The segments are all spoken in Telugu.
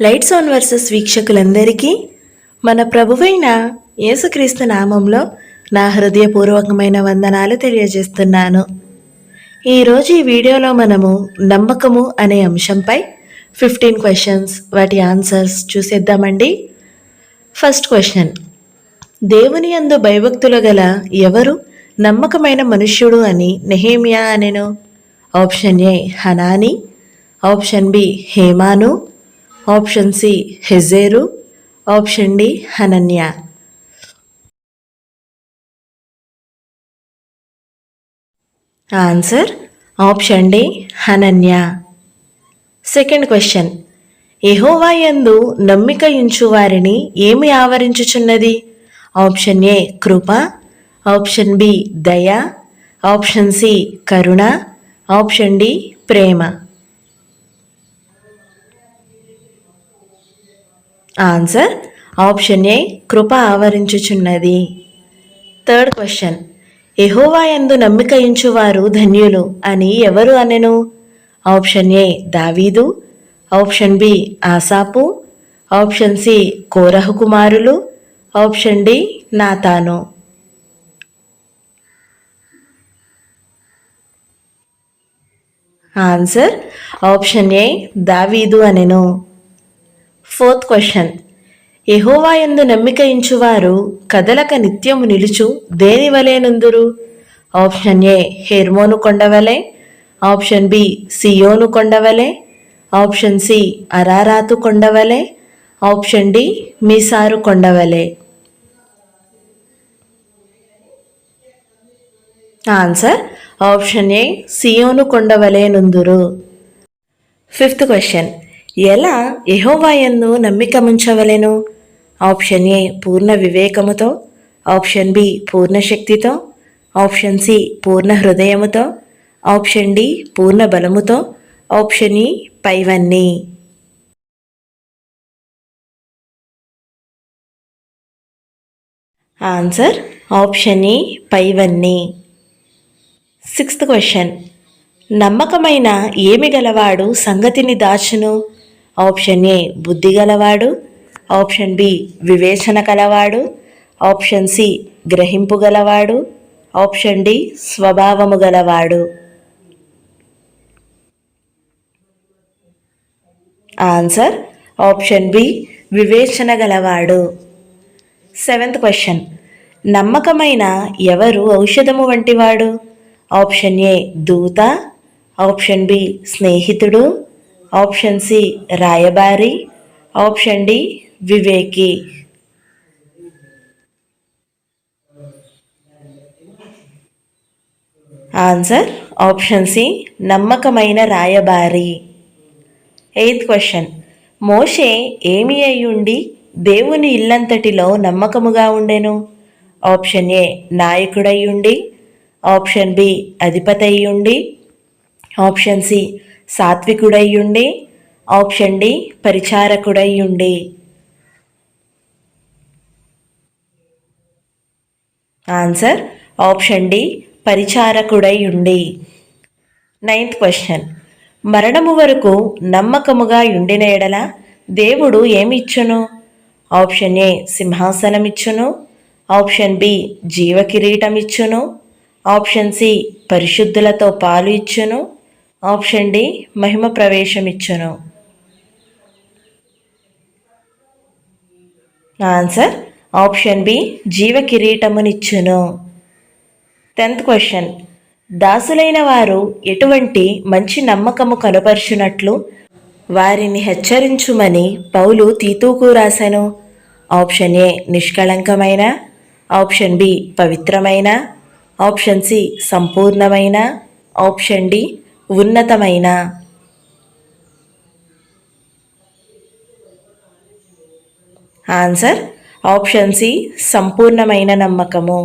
లైట్స్ ఆన్ వర్సెస్ వీక్షకులందరికీ మన ప్రభువైన యేసుక్రీస్తు నామంలో నా హృదయపూర్వకమైన వందనాలు తెలియజేస్తున్నాను. ఈరోజు ఈ వీడియోలో మనము నమ్మకము అనే అంశంపై 15 క్వశ్చన్స్ వాటి ఆన్సర్స్ చూసేద్దామండి. ఫస్ట్ క్వశ్చన్, దేవుని యందు భయభక్తులు గల ఎవరు నమ్మకమైన మనుష్యుడు అని నెహెమ్యా అనెను? ఆప్షన్ ఏ హనాని, ఆప్షన్ బి హేమాను, ఆప్షన్ సి హెజేరు, ఆప్షన్ డి హనన్య. ఆన్సర్ ఆప్షన్ డి హనన్య. సెకండ్ క్వశ్చన్, యెహోవా యందు నమ్మిక ఉంచు వారిని ఏమి ఆవరించుచున్నది? ఆప్షన్ ఏ కృప, ఆప్షన్ బి దయ, ఆప్షన్ సి కరుణ, ఆప్షన్ డి ప్రేమ. ఆన్సర్ ఆప్షన్ ఏ కృప ఆవరించుచున్నది. థర్డ్ క్వశ్చన్, యెహోవా యందు నమ్మిక ఉంచువారు ధన్యులు అని ఎవరు అనెను? ఆప్షన్ ఏ దావీదు, ఆప్షన్ బి ఆసాపు, ఆప్షన్ సి కోరహు కుమారులు, ఆప్షన్ డి నాతాను. ఆన్సర్ ఆప్షన్ ఏ దావీదు అనెను. ఫోర్త్ క్వశ్చన్, యెహోవా యందు నమ్మిక ఉంచువారు కదలక నిత్యము నిలుచు దేని వలె నుందురు? ఆప్షన్ ఏ హెర్మోను కొండవలె, ఆప్షన్ బి సియోను కొండవలె, ఆప్షన్ సి అరారాతు కొండవలె, ఆప్షన్ డి మీసారు కొండవలె. ఆన్సర్ ఆప్షన్ ఏ సియోను కొండవలె నుందురు. ఫిఫ్త్ క్వశ్చన్, ఎలా యెహోవా యందు నమ్మిక ఉంచవలెను? ఆప్షన్ ఏ పూర్ణ వివేకముతో, ఆప్షన్ బి పూర్ణ శక్తితో, ఆప్షన్ సి పూర్ణ హృదయముతో, ఆప్షన్ డి పూర్ణ బలముతో, ఆప్షన్ ఈ పైవన్నీ. ఆన్సర్ ఆప్షన్ ఈ పైవన్నీ. సిక్స్త్ క్వశ్చన్, నమ్మకమైన ఏమి గలవాడు సంగతిని దాచును? ఆప్షన్ ఏ బుద్ధి గలవాడు, ఆప్షన్ బి వివేచన కలవాడు, ఆప్షన్ సి గ్రహింపు గలవాడు, ఆప్షన్ డి స్వభావము గలవాడు. ఆన్సర్ ఆప్షన్ బి వివేచన గలవాడు. సెవెంత్ క్వశ్చన్, నమ్మకమైన ఎవరు ఔషధము వంటివాడు? ఆప్షన్ ఏ దూత, ఆప్షన్ బి స్నేహితుడు, ఆప్షన్ సి రాయబారి, ఆప్షన్ డి వివేకి. ఆన్సర్ ఆప్షన్ సి నమ్మకమైన రాయబారి. ఎయిత్ క్వశ్చన్, మోషే ఏమి అయ్యుండి దేవుని ఇల్లంతటిలో నమ్మకముగా ఉండెను? ఆప్షన్ ఏ నాయకుడయ్యుండి, ఆప్షన్ బి అధిపతి అయ్యుండి, ఆప్షన్ సి సాత్వికుడయ్యుండి, ఆప్షన్ డి పరిచారకుడయ్యుండి. ఆన్సర్ ఆప్షన్ డి పరిచారకుడయ్యుండి. నైన్త్ క్వశ్చన్, మరణము వరకు నమ్మకముగా ఉండిన ఎడల దేవుడు ఏమి ఇచ్చును? ఆప్షన్ ఏ సింహాసనం ఇచ్చును, ఆప్షన్ బి జీవ కిరీటం ఇచ్చును, ఆప్షన్ సి పరిశుద్ధులతో పాలు ఇచ్చును, ఆప్షన్ డి మహిమ ప్రవేశం ఇచ్చును. ఆన్సర్ ఆప్షన్ బి జీవ కిరీటమునిచ్చును. 10th క్వశ్చన్, దాసులైన వారు ఎటువంటి మంచి నమ్మకము కనపరుచున్నట్లు వారిని హెచ్చరించుమని పౌలు తీతుకు రాసెను? ఆప్షన్ ఏ నిష్కళంకమైన, ఆప్షన్ బి పవిత్రమైన, ఆప్షన్ సి సంపూర్ణమైన, ఆప్షన్ డి ఉన్నతమైన. ఆన్సర్ ఆప్షన్ సి సంపూర్ణమైన నమ్మకము.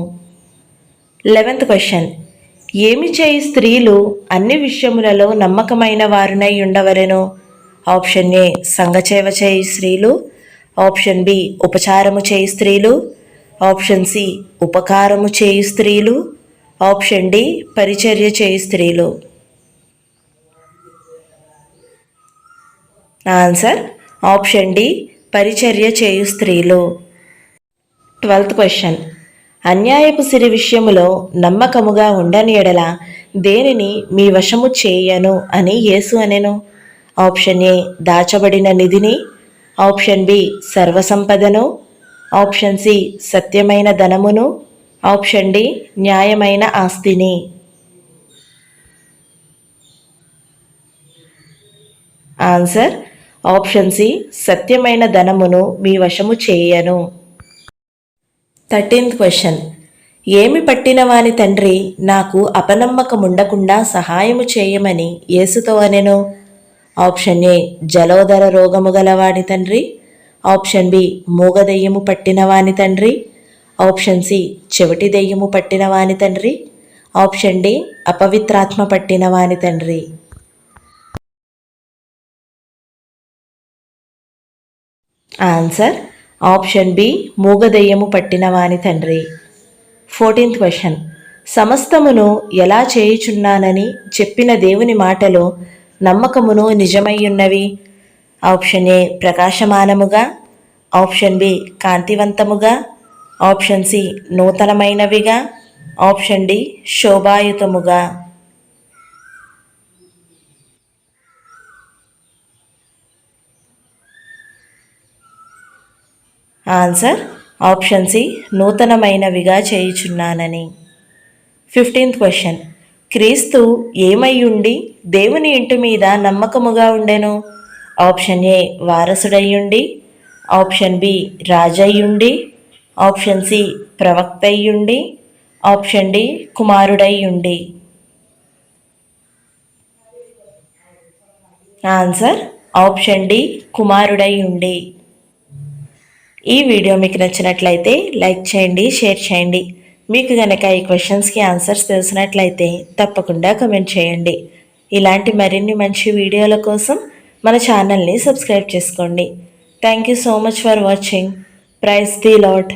11th క్వశ్చన్, ఏమి చేయి స్త్రీలు అన్ని విషయములలో నమ్మకమైన వారునై ఉండవలెను? ఆప్షన్ ఏ సంఘచేవ చేయి స్త్రీలు, ఆప్షన్ బి ఉపచారము చేయి స్త్రీలు, ఆప్షన్ సి ఉపకారము చేయి స్త్రీలు, ఆప్షన్ డి పరిచర్య చేయి స్త్రీలు. ఆన్సర్ ఆప్షన్ డి పరిచర్య చేయు స్త్రీలు. 12th question. అన్యాయపు సిరి విషయములో నమ్మకముగా ఉండని ఎడల దేనిని మీ వశము చేయను అని యేసు అనెను. ఆప్షన్ ఏ దాచబడిన నిధిని, ఆప్షన్ బి సర్వసంపదను, ఆప్షన్ సి సత్యమైన ధనమును, ఆప్షన్ డి న్యాయమైన ఆస్తిని. ఆన్సర్ ఆప్షన్ సి సత్యమైన ధనమును మీ వశము చేయను. 13th question. ఏమి పట్టిన వాని తండ్రి నాకు అపనమ్మకముండకుండా సహాయము చేయమని యేసుతో అనెను. ఆప్షన్ ఏ జలోదర రోగము గలవాని తండ్రి, ఆప్షన్ బి మూగదెయ్యము పట్టిన వాని తండ్రి, ఆప్షన్ సి చెవిటి దెయ్యము పట్టిన వాని తండ్రి, ఆప్షన్ డి అపవిత్రాత్మ పట్టిన వాని తండ్రి. ఆన్సర్ ఆప్షన్ బి మూగదెయ్యము పట్టిన వాని తండ్రి. 14th question. సమస్తమును ఎలా చేయుచున్నానని చెప్పిన దేవుని మాటలు నమ్మకమును నిజమయ్యున్నవి. ఆప్షన్ ఏ ప్రకాశమానముగా, ఆప్షన్ బి కాంతివంతముగా, ఆప్షన్ సి నూతనమైనవిగా, ఆప్షన్ డి శోభాయుతముగా. ఆన్సర్ ఆప్షన్ సి నూతనమైనవిగా చేయుచున్నానని. 15th question. క్రీస్తు ఏమయ్యుండి దేవుని ఇంటి మీద నమ్మకముగా ఉండెను. ఆప్షన్ ఏ వారసుడయ్యుండి, ఆప్షన్ బి రాజయ్యుండి, ఆప్షన్ సి ప్రవక్తయ్యుండి, ఆప్షన్ డి కుమారుడయ్యుండి. ఆన్సర్ ఆప్షన్ డి కుమారుడయ్యుండి. ఈ వీడియో మీకు నచ్చినట్లయితే లైక్ చేయండి, షేర్ చేయండి. మీకు కనుక ఈ క్వశ్చన్స్కి ఆన్సర్స్ తెలిసినట్లయితే తప్పకుండా కమెంట్ చేయండి. ఇలాంటి మరిన్ని మంచి వీడియోల కోసం మన ఛానల్ని సబ్స్క్రైబ్ చేసుకోండి. Thank you so much for watching. Praise the lord.